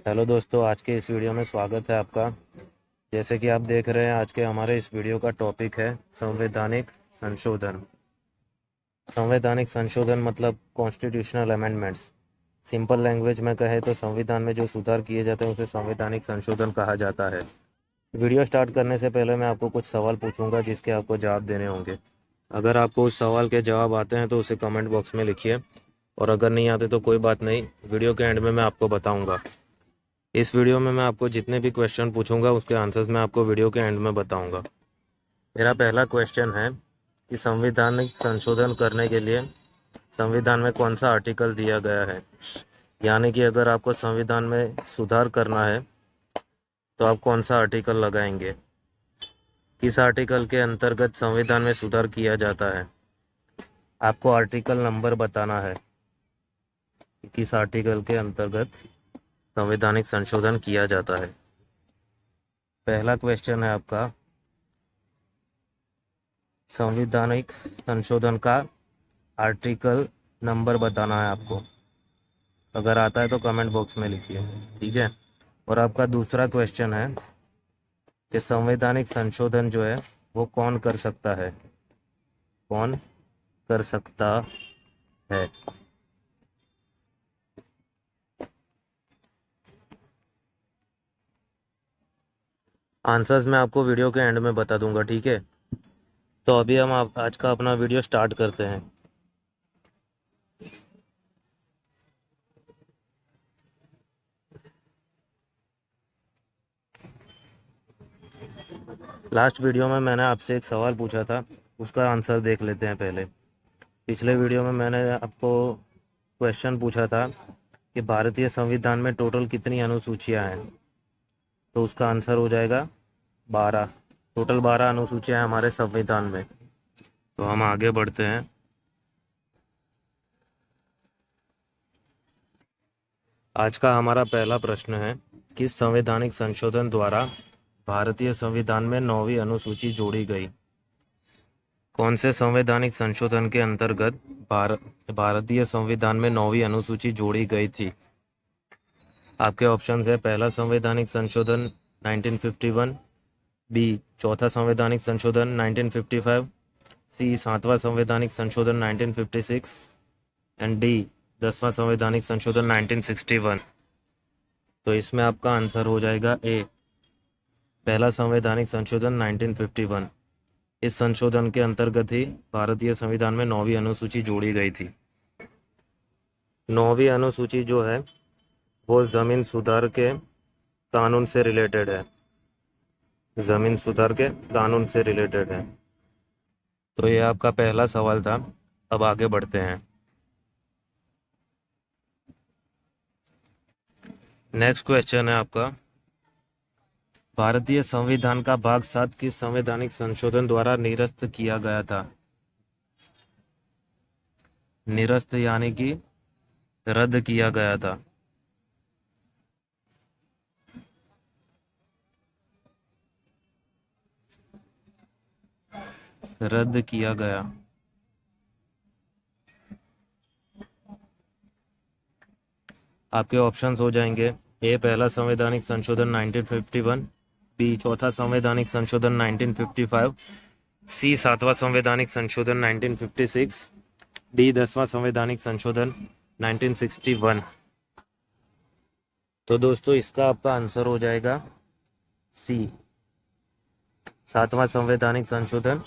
Hello दोस्तों, आज के इस वीडियो में स्वागत है आपका। जैसे कि आप देख रहे हैं, आज के हमारे इस वीडियो का टॉपिक है संवैधानिक संशोधन। संवैधानिक संशोधन मतलब कॉन्स्टिट्यूशनल अमेंडमेंट्स। सिंपल लैंग्वेज में कहे तो संविधान में जो सुधार किए जाते हैं उसे संवैधानिक संशोधन कहा जाता है। वीडियो स्टार्ट करने से पहले मैं आपको कुछ सवाल पूछूंगा जिसके आपको जवाब देने होंगे। अगर आपको उस सवाल के जवाब आते हैं तो उसे कमेंट बॉक्स में लिखिए, और अगर नहीं आते तो कोई बात नहीं, वीडियो के एंड में मैं आपको बताऊंगा। इस वीडियो में मैं आपको जितने भी क्वेश्चन पूछूंगा उसके आंसर्स मैं आपको वीडियो के एंड में बताऊंगा। मेरा पहला क्वेश्चन है कि संवैधानिक संशोधन करने के लिए संविधान में कौन सा आर्टिकल दिया गया है। यानी कि अगर आपको संविधान में सुधार करना है तो आप कौन सा आर्टिकल लगाएंगे, किस आर्टिकल के अंतर्गत संविधान में सुधार किया जाता है। आपको आर्टिकल नंबर बताना है कि किस आर्टिकल के अंतर्गत संवैधानिक संशोधन किया जाता है। पहला क्वेश्चन है आपका, संवैधानिक संशोधन का आर्टिकल नंबर बताना है आपको। अगर आता है तो कमेंट बॉक्स में लिखिए, ठीक है। और आपका दूसरा क्वेश्चन है कि संवैधानिक संशोधन जो है वो कौन कर सकता है, कौन कर सकता है। आंसर्स मैं आपको वीडियो के एंड में बता दूंगा, ठीक है। तो अभी हम आज का अपना वीडियो स्टार्ट करते हैं। लास्ट वीडियो में मैंने आपसे एक सवाल पूछा था, उसका आंसर देख लेते हैं पहले। पिछले वीडियो में मैंने आपको क्वेश्चन पूछा था कि भारतीय संविधान में टोटल कितनी अनुसूचियां हैं, तो उसका आंसर हो जाएगा 12। टोटल 12 अनुसूचियां हैं हमारे संविधान में। तो हम आगे बढ़ते हैं। आज का हमारा पहला प्रश्न है, किस संवैधानिक संशोधन द्वारा भारतीय संविधान में 9वीं अनुसूची जोड़ी गई। कौन से संवैधानिक संशोधन के अंतर्गत भारतीय संविधान में 9वीं अनुसूची जोड़ी गई थी। आपके ऑप्शंस है, पहला संवैधानिक संशोधन 1951, बी चौथा संवैधानिक संशोधन 1955, सी सातवां संवैधानिक संशोधन 1956 एंड डी 10वां संवैधानिक संशोधन 1961। तो इसमें आपका आंसर हो जाएगा ए, पहला संवैधानिक संशोधन 1951। इस संशोधन के अंतर्गत ही भारतीय संविधान में 9वीं अनुसूची जोड़ी गई थी। 9वीं अनुसूची जो है वो जमीन सुधार के कानून से रिलेटेड है, जमीन सुधार के कानून से रिलेटेड है। तो ये आपका पहला सवाल था। अब आगे बढ़ते हैं। नेक्स्ट क्वेश्चन है आपका, भारतीय संविधान का भाग 7 किस संवैधानिक संशोधन द्वारा निरस्त किया गया था। निरस्त यानी कि रद्द किया गया था। रद्द किया गया। आपके ऑप्शंस हो जाएंगे, ए पहला संवैधानिक संशोधन 1951, बी चौथा संवैधानिक संशोधन 1955, सी सातवां संवैधानिक संशोधन 1956, डी 10वां संवैधानिक संशोधन 1961। तो दोस्तों इसका आपका आंसर हो जाएगा सी, सातवां संवैधानिक संशोधन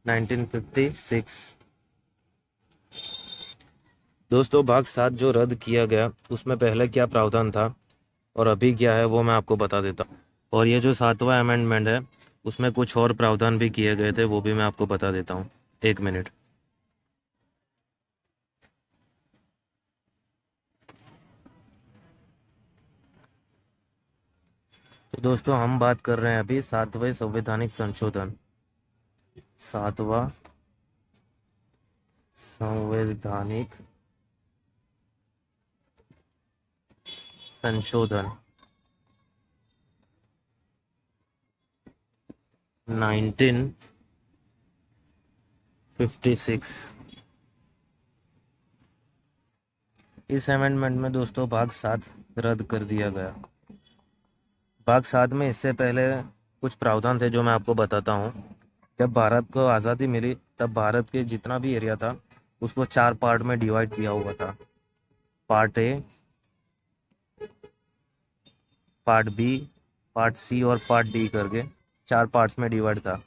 1956। दोस्तों भाग 7 जो रद्द किया गया उसमें पहले क्या प्रावधान था और अभी क्या है वो मैं आपको बता देता हूँ। और ये जो 7वां अमेंडमेंट है उसमें कुछ और प्रावधान भी किए गए थे, वो भी मैं आपको बता देता हूँ। एक मिनट। तो दोस्तों हम बात कर रहे हैं अभी 7वें संवैधानिक संशोधन, 7वां संवैधानिक संशोधन 1956। इस अमेंडमेंट में दोस्तों भाग 7 रद्द कर दिया गया। भाग 7 में इससे पहले कुछ प्रावधान थे जो मैं आपको बताता हूँ। जब भारत को आज़ादी मिली तब भारत के जितना भी एरिया था उसको 4 पार्ट में डिवाइड किया हुआ था। Part A, part B, part C और पार्ट डी करके 4 पार्ट्स में डिवाइड था।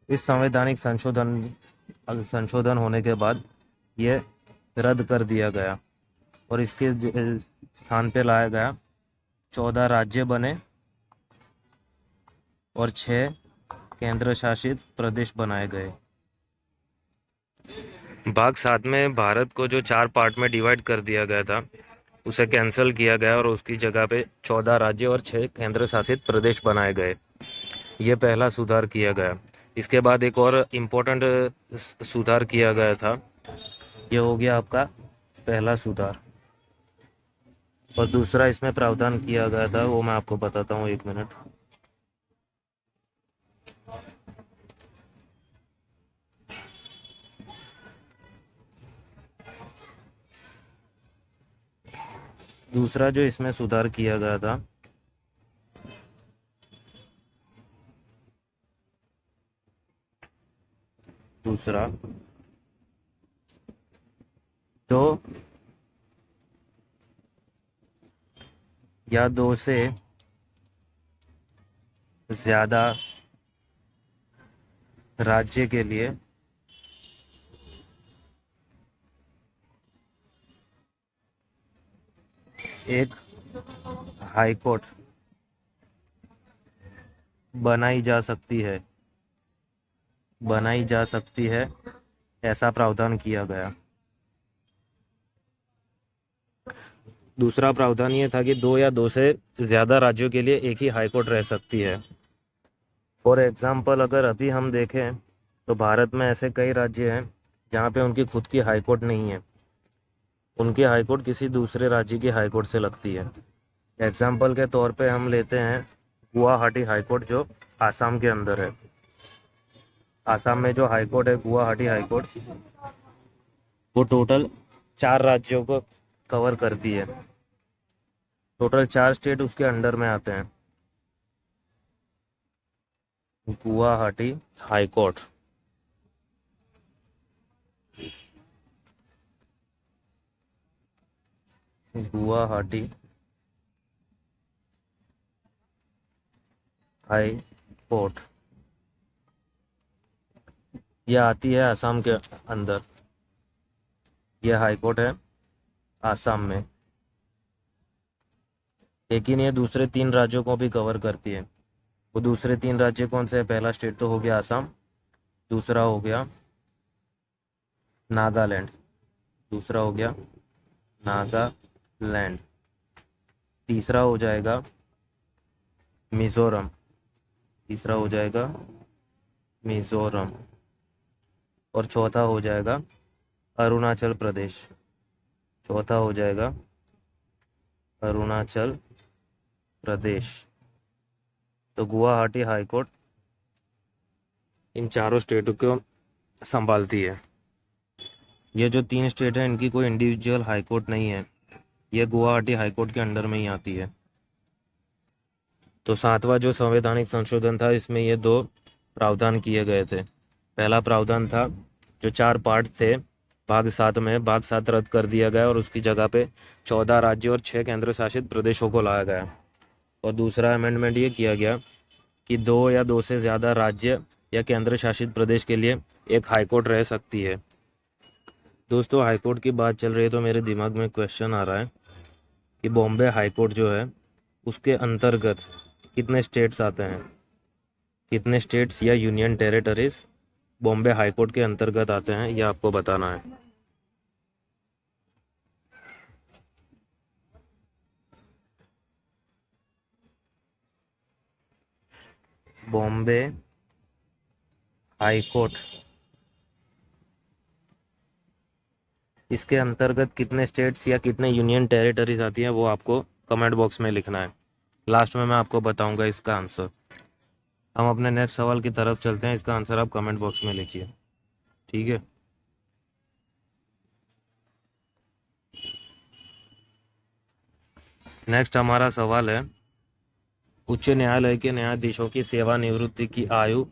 इस संवैधानिक संशोधन होने के बाद ये रद्द कर दिया गया और इसके स्थान पे लाया गया 14 राज्य बने और 6 केंद्र शासित प्रदेश बनाए गए। भाग 7 में भारत को जो 4 पार्ट में डिवाइड कर दिया गया था उसे कैंसिल किया गया और उसकी जगह पे 14 राज्य और 6 केंद्र शासित प्रदेश बनाए गए। ये पहला सुधार किया गया। इसके बाद एक और इम्पोर्टेंट सुधार किया गया था। ये हो गया आपका पहला सुधार। और दूसरा इसमें प्रावधान किया गया था वो मैं आपको बताता हूँ, 1 मिनट। दूसरा जो इसमें सुधार किया गया था दूसरा तो या 2 से ज़्यादा राज्य के लिए एक हाई कोर्ट बनाई जा सकती है ऐसा प्रावधान किया गया। दूसरा प्रावधान ये था कि 2 या 2 से ज़्यादा राज्यों के लिए एक ही हाई कोर्ट रह सकती है। फॉर एग्ज़ाम्पल अगर अभी हम देखें तो भारत में ऐसे कई राज्य हैं जहाँ पे उनकी खुद की हाई कोर्ट नहीं है, उनकी हाई कोर्ट किसी दूसरे राज्य की हाई कोर्ट से लगती है। एग्ज़ाम्पल के तौर पे हम लेते हैं गुवाहाटी हाई कोर्ट जो आसाम के अंदर है। आसाम में जो हाई कोर्ट है गुवाहाटी हाई कोर्ट, वो टोटल 4 राज्यों को कवर करती है। टोटल 4 स्टेट उसके अंडर में आते हैं। Guwahati high court Guwahati high court ये आती है आसाम के अंदर। ये हाई कोर्ट है आसाम में, लेकिन ये दूसरे 3 राज्यों को भी कवर करती है। वो दूसरे 3 राज्य कौन से हैं? पहला स्टेट तो हो गया आसाम, दूसरा हो गया नागालैंड, दूसरा हो गया नागालैंड, तीसरा हो जाएगा मिज़ोरम, तीसरा हो जाएगा मिज़ोरम और चौथा हो जाएगा अरुणाचल प्रदेश। चौथा हो जाएगा अरुणाचल प्रदेश। तो गुवाहाटी हाई कोर्ट इन चारों स्टेटों को संभालती है। ये जो 3 स्टेट हैं इनकी कोई इंडिविजुअल हाई कोर्ट नहीं है, ये गुवाहाटी हाई कोर्ट के अंडर में ही आती है। तो 7वां जो संवैधानिक संशोधन था इसमें ये 2 प्रावधान किए गए थे। पहला प्रावधान था जो 4 पार्ट थे भाग 7 में, भाग 7 रद्द कर दिया गया और उसकी जगह पे 14 राज्यों और 6 केंद्र शासित प्रदेशों को लाया गया। और दूसरा अमेंडमेंट ये किया गया कि 2 या 2 से ज़्यादा राज्य या केंद्र शासित प्रदेश के लिए एक हाईकोर्ट रह सकती है। दोस्तों हाईकोर्ट की बात चल रही है तो मेरे दिमाग में क्वेश्चन आ रहा है कि बॉम्बे हाईकोर्ट जो है उसके अंतर्गत कितने स्टेट्स आते हैं, कितने स्टेट्स या यूनियन टेरिटरीज बॉम्बे हाईकोर्ट के अंतर्गत आते हैं, यह आपको बताना है। बॉम्बे हाई कोर्ट इसके अंतर्गत कितने स्टेट्स या कितने यूनियन टेरिटरीज आती हैं वो आपको कमेंट बॉक्स में लिखना है। लास्ट में मैं आपको बताऊंगा इसका आंसर। हम अपने नेक्स्ट सवाल की तरफ चलते हैं, इसका आंसर आप कमेंट बॉक्स में लिखिए, ठीक है। नेक्स्ट हमारा सवाल है उच्च न्यायालय के न्यायाधीशों की सेवानिवृत्ति की आयु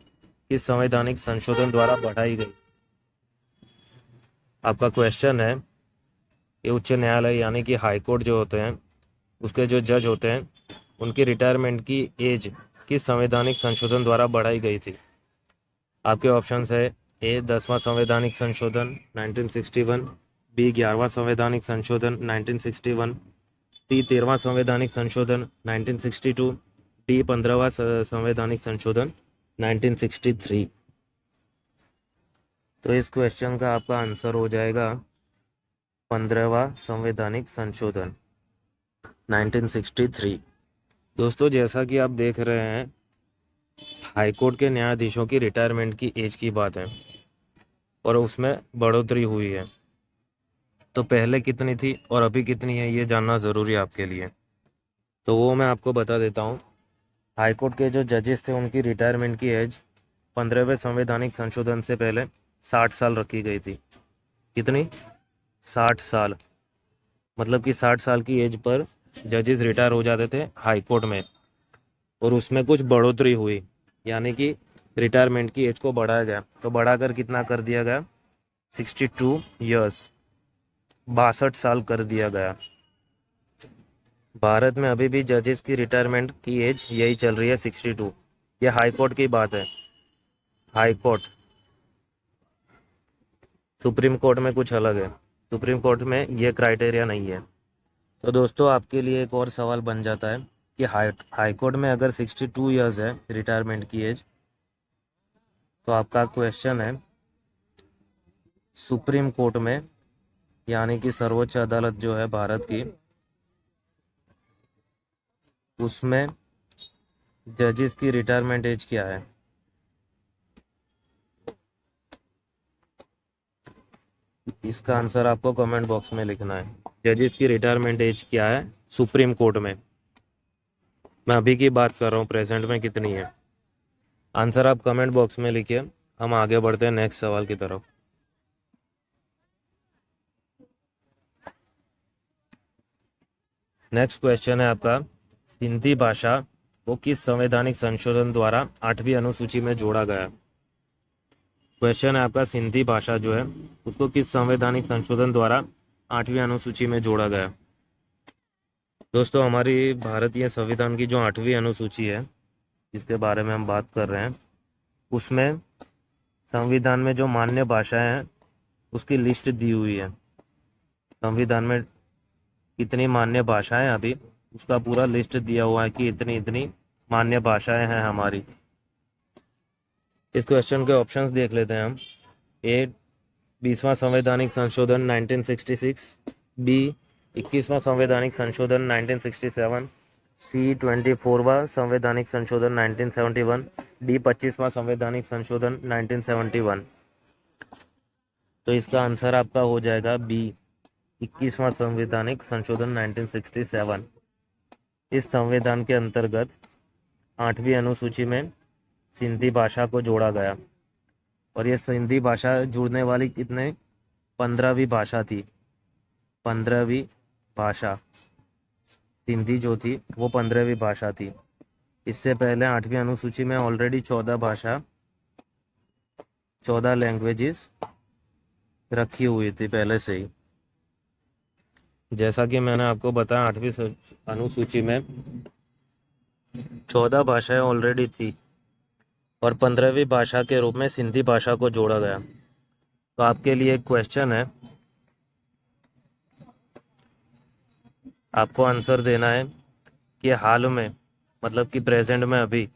किस संवैधानिक संशोधन द्वारा बढ़ाई गई? आपका क्वेश्चन है, ये उच्च न्यायालय यानी कि हाई कोर्ट जो होते हैं, उसके जो जज होते हैं, उनकी रिटायरमेंट की एज किस संवैधानिक संशोधन द्वारा बढ़ाई गई थी? आपके ऑप्शंस है ए 10वां संवैधानिक संशोधन 1961, बी 11वां संवैधानिक संशोधन 1961, सी 13वां संवैधानिक संशोधन 1962, डी 15वां संवैधानिक संशोधन 1963। तो इस क्वेश्चन का आपका आंसर हो जाएगा 15वां संवैधानिक संशोधन 1963। दोस्तों, जैसा कि आप देख रहे हैं, हाईकोर्ट के न्यायाधीशों की रिटायरमेंट की एज की बात है और उसमें बढ़ोतरी हुई है। तो पहले कितनी थी और अभी कितनी है, ये जानना ज़रूरी है आपके लिए। तो वो मैं आपको बता देता हूँ। हाईकोर्ट के जो जजेस थे, उनकी रिटायरमेंट की एज 15वें संवैधानिक संशोधन से पहले 60 साल रखी गई थी। कितनी? 60 साल। मतलब कि 60 साल की एज पर जजेस रिटायर हो जाते थे हाई कोर्ट में, और उसमें कुछ बढ़ोतरी हुई, यानी कि रिटायरमेंट की एज को बढ़ाया गया। तो बढ़ाकर कितना कर दिया गया? 62 ईयर्स, 62 साल कर दिया गया। भारत में अभी भी जजेस की रिटायरमेंट की एज यही चल रही है, 62। ये हाई कोर्ट की बात है। हाई कोर्ट, सुप्रीम कोर्ट में कुछ अलग है। सुप्रीम कोर्ट में ये क्राइटेरिया नहीं है। तो दोस्तों, आपके लिए एक और सवाल बन जाता है कि हाई कोर्ट में अगर 62 ईयर्स है रिटायरमेंट की एज, तो आपका क्वेश्चन है सुप्रीम कोर्ट में, यानी कि सर्वोच्च अदालत जो है भारत की, उसमें जजेस की रिटायरमेंट एज क्या है? इसका आंसर आपको कमेंट बॉक्स में लिखना है। जजेस की रिटायरमेंट एज क्या है सुप्रीम कोर्ट में? मैं अभी की बात कर रहा हूँ, प्रेजेंट में कितनी है। आंसर आप कमेंट बॉक्स में लिखिए। हम आगे बढ़ते हैं नेक्स्ट सवाल की तरफ। नेक्स्ट क्वेश्चन है आपका, सिंधी भाषा को किस संवैधानिक संशोधन द्वारा 8वीं अनुसूची में जोड़ा गया? क्वेश्चन है आपका, सिंधी भाषा जो है उसको किस संवैधानिक संशोधन द्वारा 8वीं अनुसूची में जोड़ा गया? दोस्तों, हमारी भारतीय संविधान की जो 8वीं अनुसूची है, जिसके बारे में हम बात कर रहे हैं, उसमें संविधान में जो मान्य भाषाएं हैं उसकी लिस्ट दी हुई है। संविधान में कितनी मान्य भाषाएं अभी, उसका पूरा लिस्ट दिया हुआ है कि इतनी इतनी मान्य भाषाएं हैं हमारी। इस क्वेश्चन के ऑप्शंस देख लेते हैं हम। ए 20वां संवैधानिक संशोधन 1966, बी 21वां संवैधानिक संशोधन 1967, सी 24वां संवैधानिक संशोधन 1971, डी 25वां संवैधानिक संशोधन 1971। तो इसका आंसर आपका हो जाएगा बी 21वां संवैधानिक संशोधन 1967। इस संविधान के अंतर्गत 8वीं अनुसूची में सिंधी भाषा को जोड़ा गया, और ये सिंधी भाषा जुड़ने वाली कितने 15वीं भाषा थी। 15वीं भाषा सिंधी जो थी वो 15वीं भाषा थी। इससे पहले 8वीं अनुसूची में ऑलरेडी 14 भाषा, 14 लैंग्वेजेस रखी हुई थी पहले से ही। जैसा कि मैंने आपको बताया, 8वीं अनुसूची में 14 भाषाएं ऑलरेडी थी और 15वीं भाषा के रूप में सिंधी भाषा को जोड़ा गया। तो आपके लिए एक क्वेश्चन है, आपको आंसर देना है कि हाल में, मतलब कि प्रेजेंट में अभी,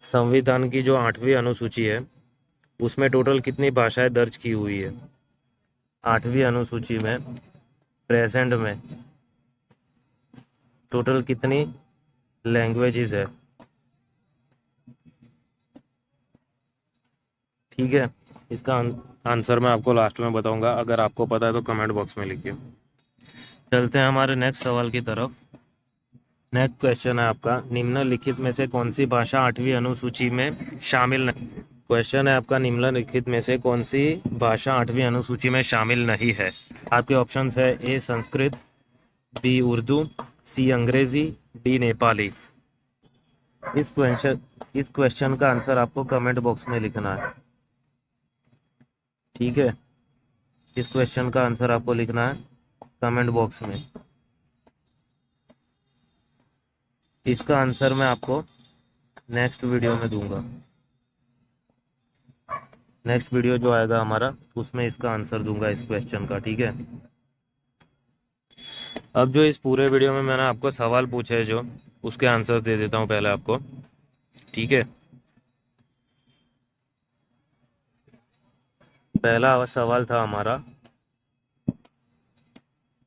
संविधान की जो 8वीं अनुसूची है उसमें टोटल कितनी भाषाएं दर्ज की हुई है? 8वीं अनुसूची में प्रेजेंट में टोटल कितनी लैंग्वेजेस है? ठीक है, इसका आंसर मैं आपको लास्ट में बताऊंगा। अगर आपको पता है तो कमेंट बॉक्स में लिखिए। चलते हैं हमारे नेक्स्ट सवाल की तरफ। नेक्स्ट क्वेश्चन है आपका, निम्नलिखित में से कौन सी भाषा 8वीं अनुसूची में शामिल नहीं? क्वेश्चन है आपका, निम्नलिखित में से कौन सी भाषा 8वीं अनुसूची में शामिल नहीं है? आपके ऑप्शंस है ए संस्कृत, बी उर्दू, सी अंग्रेजी, डी नेपाली। इस क्वेश्चन का आंसर आपको कमेंट बॉक्स में लिखना है, ठीक है। इस क्वेश्चन का आंसर आपको लिखना है कमेंट बॉक्स में। इसका आंसर मैं आपको नेक्स्ट वीडियो में दूंगा। नेक्स्ट वीडियो जो आएगा हमारा, उसमें इसका आंसर दूंगा इस क्वेश्चन का, ठीक है। अब जो इस पूरे वीडियो में मैंने आपको सवाल पूछे हैं, जो उसके आंसर दे देता हूँ पहले आपको, ठीक है। पहला सवाल था हमारा,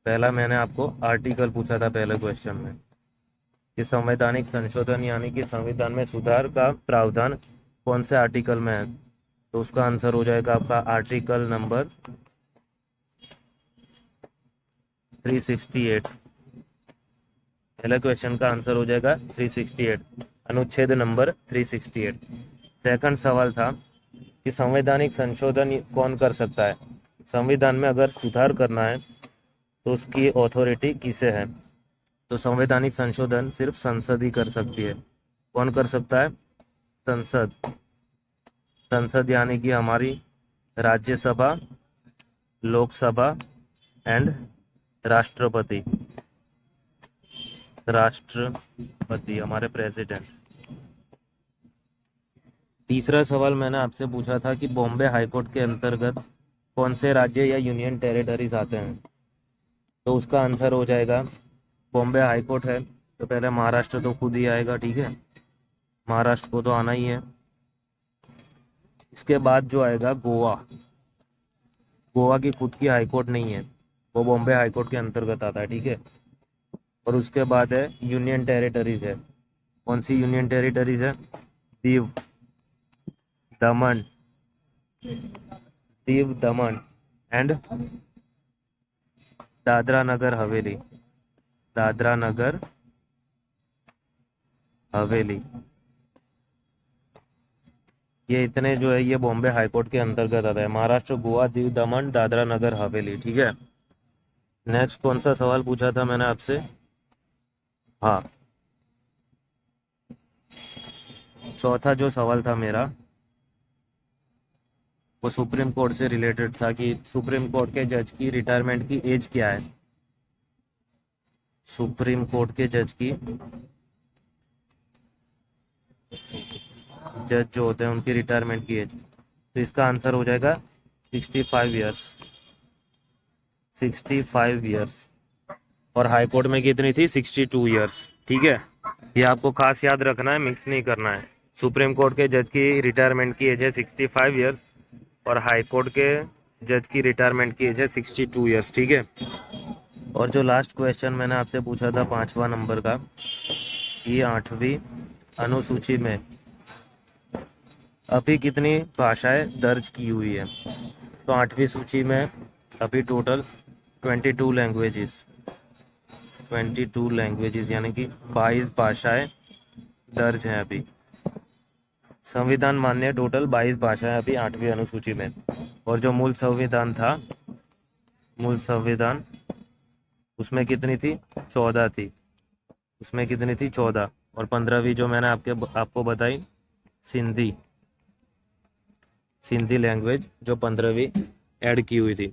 पहला मैंने आपको आर्टिकल पूछा था पहले क्वेश्चन में कि संवैधानिक संशोधन यानी कि संविधान में सुधार का प्रावधान कौन से आर्टिकल में है। तो उसका आंसर हो जाएगा आपका आर्टिकल नंबर 368। पहले क्वेश्चन का आंसर हो जाएगा 368, अनुच्छेद नंबर 368। सेकंड सवाल था कि संवैधानिक संशोधन कौन कर सकता है। संविधान में अगर सुधार करना है तो उसकी अथॉरिटी किसे है। तो संवैधानिक संशोधन सिर्फ संसद ही कर सकती है। कौन कर सकता है? संसद। संसद यानी कि हमारी राज्यसभा, लोकसभा एंड राष्ट्रपति। राष्ट्रपति हमारे प्रेसिडेंट। तीसरा सवाल मैंने आपसे पूछा था कि बॉम्बे हाईकोर्ट के अंतर्गत कौन से राज्य या यूनियन टेरिटरीज आते हैं। तो उसका आंसर हो जाएगा, बॉम्बे हाईकोर्ट है तो पहले महाराष्ट्र तो खुद ही आएगा, ठीक है। महाराष्ट्र को तो आना ही है। इसके बाद जो आएगा गोवा। गोवा की खुद की हाईकोर्ट नहीं है, वो बॉम्बे हाईकोर्ट के अंतर्गत आता है, ठीक है। और उसके बाद है यूनियन टेरिटरीज है। कौन सी यूनियन टेरिटरीज है? दीव, दमन, दीव दमन एंड दादरा नगर हवेली। दादरा नगर हवेली, ये इतने जो है ये बॉम्बे हाईकोर्ट के अंतर्गत आता है। महाराष्ट्र, गोवा, दीव दमन, दादरा नगर हवेली, ठीक है। नेक्स्ट कौन सा सवाल पूछा था मैंने आपसे? हाँ, चौथा जो सवाल था मेरा वो सुप्रीम कोर्ट से रिलेटेड था कि सुप्रीम कोर्ट के जज की रिटायरमेंट की एज क्या है। सुप्रीम कोर्ट के जज जो होते हैं उनकी रिटायरमेंट की एज। तो इसका आंसर हो जाएगा 65 ईयर्स। 65 ईयर्स। और हाई कोर्ट में कितनी थी? 62 ईयर्स, ठीक है। ये आपको खास याद रखना है, मिक्स नहीं करना है। सुप्रीम कोर्ट के जज की रिटायरमेंट की एज है 65 ईयर्स और हाई कोर्ट के जज की रिटायरमेंट की एज है 62 ईयर्स, ठीक है। और जो लास्ट क्वेश्चन मैंने आपसे पूछा था 5वां नंबर का, ये 8वीं अनुसूची में अभी कितनी भाषाएं दर्ज की हुई है। तो 8वीं सूची में अभी टोटल 22 लैंग्वेजेस, 22 लैंग्वेजेस यानी कि 22 भाषाएं दर्ज हैं अभी। संविधान मान्य टोटल 22 भाषाएं अभी 8वीं अनुसूची में। और जो मूल संविधान था, मूल संविधान, उसमें कितनी थी? 14 थी। उसमें कितनी थी? 14। और 15वीं जो मैंने आपको बताई, सिंधी, सिंधी लैंग्वेज जो 15वीं ऐड की हुई थी।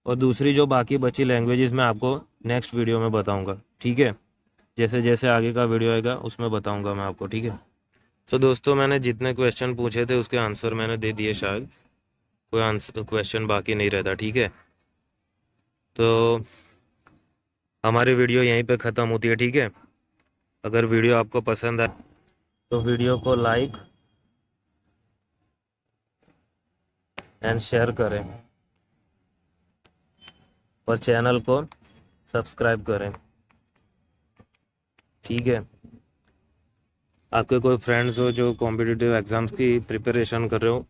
और दूसरी जो बाकी बची लैंग्वेजेस मैं आपको नेक्स्ट वीडियो में बताऊंगा, ठीक है। जैसे जैसे आगे का वीडियो आएगा उसमें बताऊंगा मैं आपको, ठीक है। तो दोस्तों मैंने जितने क्वेश्चन पूछे थे उसके आंसर मैंने दे दिए, शायद कोई आंसर क्वेश्चन बाकी नहीं रहता, ठीक है। तो हमारी वीडियो यहीं पे ख़त्म होती है, ठीक है। अगर वीडियो आपको पसंद आए तो वीडियो को लाइक एंड शेयर करें और चैनल को सब्सक्राइब करें, ठीक है। आपके कोई फ्रेंड्स हो जो कॉम्पिटिटिव एग्ज़ाम्स की प्रिपरेशन कर रहे हो,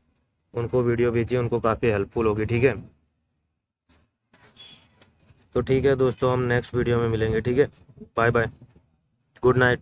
उनको वीडियो भेजिए, उनको काफ़ी हेल्पफुल होगी, ठीक है। तो ठीक है दोस्तों, हम नेक्स्ट वीडियो में मिलेंगे, ठीक है। Bye bye, good night.